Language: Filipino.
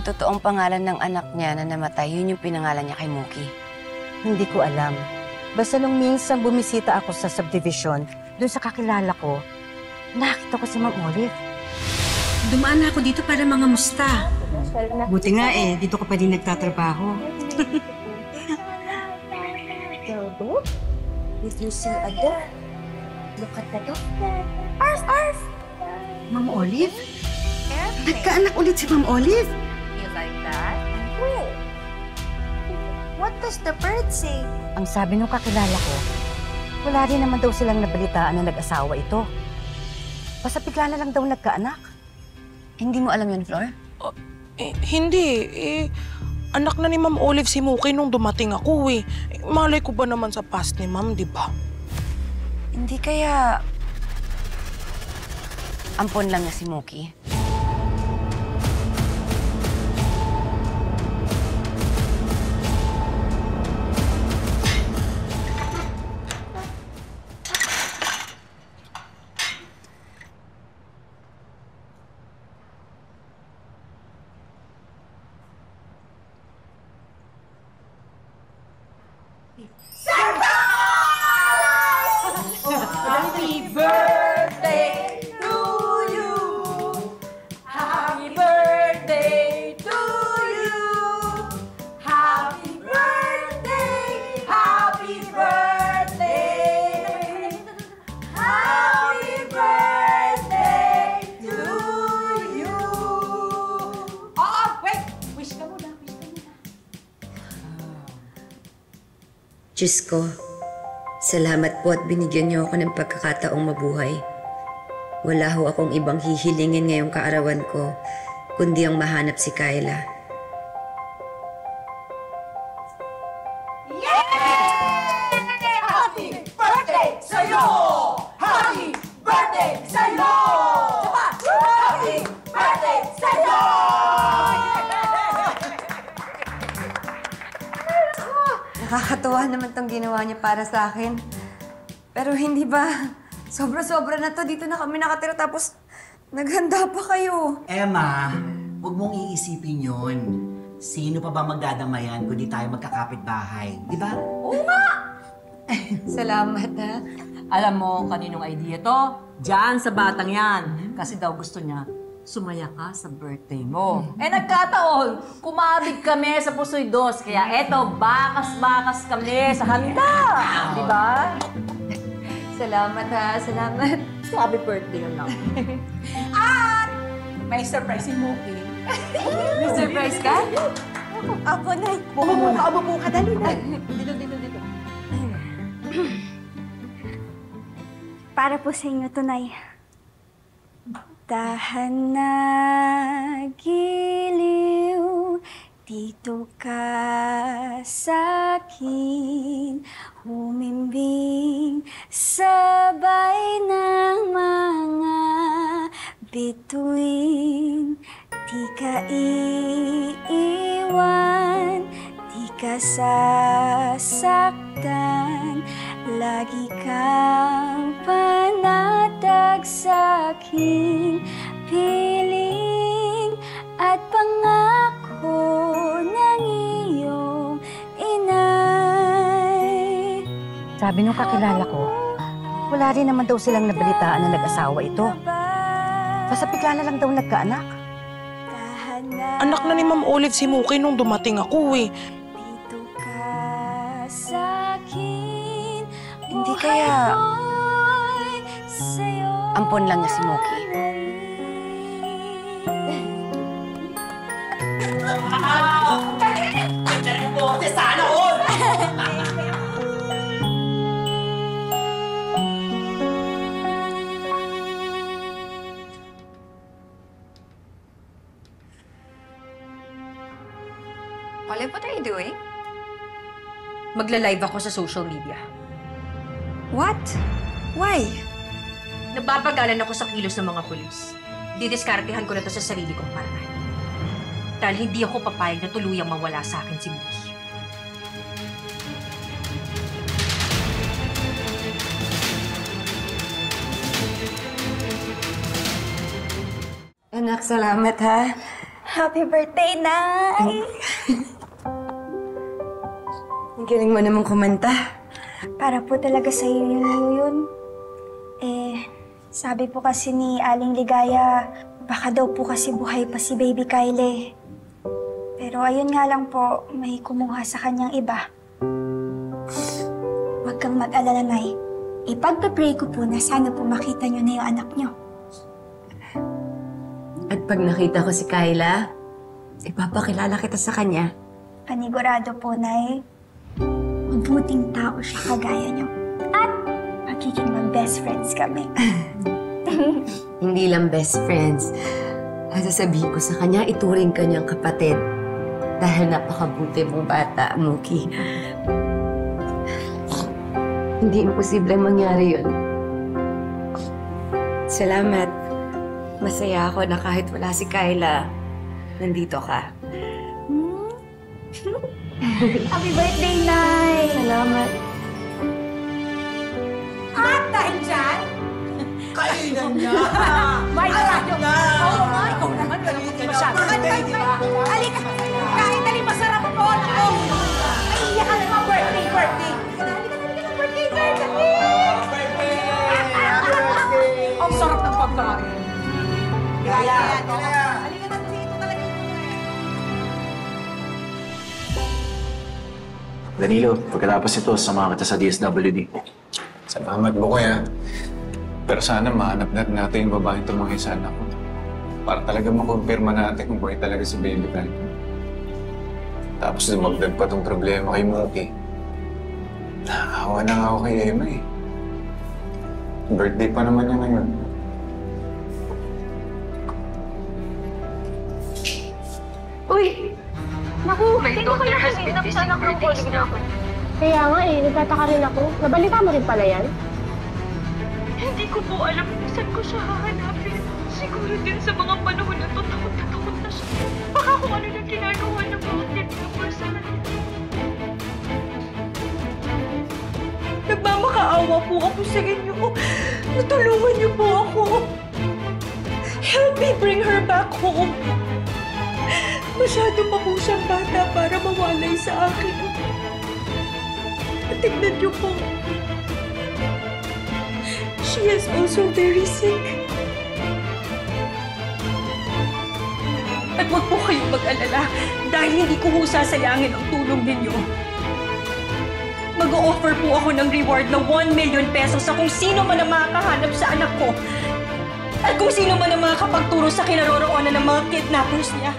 totoong pangalan ng anak niya na namatay, yun yung pinangalan niya kay Mookie? Hindi ko alam. Basta nung minsan bumisita ako sa subdivision, doon sa kakilala ko, nakita ko si Ma'am Olive. Dumaan na ako dito para mga musta. Buti nga dito ka pa din nagtatrabaho. Did you see a dog? Look at the dog. Arf! Arf! Ma'am Olive? Nagkaanak ulit si Ma'am Olive. You like that? Wait. What does the bird say? Ang sabi nung kakilala ko, wala rin naman daw silang nabalitaan na nag-asawa ito. Basta bigla na lang daw nagkaanak. Hindi mo alam yun, Flor? Hindi. Anak na ni Ma'am Olive si Mookie nung dumating ako malay ko ba naman sa past ni Ma'am, di ba? Hindi kaya... ampon lang niya si Mookie? Happy birthday to you. Happy birthday to you. Happy birthday. Happy birthday. Happy birthday to you. Oh, wait. Wish ka muna. Wish ka muna. Diyos ko, salamat po at binigyan niyo ako ng pagkakataong mabuhay. Wala ho akong ibang hihilingin ngayong kaarawan ko, kundi ang mahanap si Kyla. Happy birthday sa'yo! Happy birthday sa'yo! Happy birthday sa'yo! Nakakatuwa naman tong ginawa niya para sa akin. Pero hindi ba? Sobra-sobra na to. Dito na kami nakatira tapos naghanda pa kayo. Emma, huwag mong iisipin yun. Sino pa ba magdadamayan kundi tayo magkakapit-bahay? Di ba? Salamat, ha? Alam mo, kaninong idea to? Diyan sa batang yan. Kasi daw gusto niya, sumaya ka sa birthday mo. Nagkataon, kumabig kami sa Pusoy Dos. Kaya eto, bakas-bakas kami sa handa. Di ba? Salamat, ha? Salamat. Happy birthday yun lang. At may surprise si Mookie. May surprise ka? Ako na. Umupo ka, dali na. Dito. Para po sa inyo, Tunay. Dahan na giliw, dito ka sa'kin, humimbing sabay ng mga bituin. Di ka iiwan, di ka sasaktan, lagi kang panatag sa'king piling at pangako ng iyong inay. Sabi nung kakilala ko, wala rin naman daw silang nabalitaan na nag-asawa ito. Basta bigla na lang daw nagkaanak. Anak na ni Ma'am Olive si Mookie nung dumating ako Dito ka sa'kin, Hindi kaya... sa'yo. ampon lang niya si Mookie? Sana all! Olive, what are you doing? Magla-live ako sa social media. What? Why? Nababagalan ako sa kilos ng mga pulis. Didiskartehan ko na to sa sarili kong paraan. Dahil hindi ako papayag na tuluyang mawala sa akin si Mookie. Anak, salamat, ha? Happy birthday, Nay! Ang galing mo namang kumanta. Para po talaga sa iyo yun. Sabi po kasi ni Aling Ligaya, baka daw po kasi buhay pa si Baby Kyle. Pero ayun nga lang po, may kumuha sa kanyang iba. Huwag kang mag-alala, Nay. Ipagpapray ko po na sana po makita niyo na yung anak niyo. At pag nakita ko si Kyla, ipapakilala kita sa kanya. Panigurado po, Nay. Mabuting tao siya kagaya niyo. At magiging mag-best friends kami. Hindi lang best friends. Ang sasabihin ko sa kanya, ituring ka niyang kapatid. Dahil napakabuti mong bata, Mookie. Hindi imposibleng mangyari yun. Salamat. Masaya ako na kahit wala si Kyla, nandito ka. Happy birthday, Nay! Salamat. At dahil dyan, Kainan niya! may tayo. Oo nga, ikaw naman. Masyado. Halika. Kain, dali, masarap po. Ay, iyak ka naman. Birthday. Halika, birthday. Ang sarap ng pagkain. Halika na, dito talaga ito. Danilo, pagkatapos ito, samahan kita sa DSWD. Salamat, Bukoy, ha? Pero sana mahanap natin yung babaeng tumangay sa anak ko. Para talaga makumpirma natin kung buhay talaga si Baby Kyle. Tapos dumagdag pa tong problema kay Mookie. Nakakawa na nga ako kay Emma, eh. Birthday pa naman niya ngayon. Uy! Naku, tingin ko kayo kasi inapanak ng calling na ako. Kaya nga nagtataka rin ako. Nabalita mo rin pala yan? Hindi ko po alam kung saan ko siya hahanapin. Siguro din sa mga panahon na to, takot na siya. Baka kung ano na ginagawa ng mga developers sa kanya. Nagmamakaawa po ako sa inyo. Natulungan niyo po ako. Help me bring her back home. Masyado pa po siyang bata para mawalay sa akin. Tignan niyo po. She is also very sick. At huwag po kayong mag-alala dahil hindi ko ho sasayangin ang tulong ninyo. Mag-o-offer po ako ng reward na 1 million pesos sa kung sino man ang makakahanap sa anak ko. At kung sino man ang makakapagturo sa kinaroroonan ng mga kidnappers niya.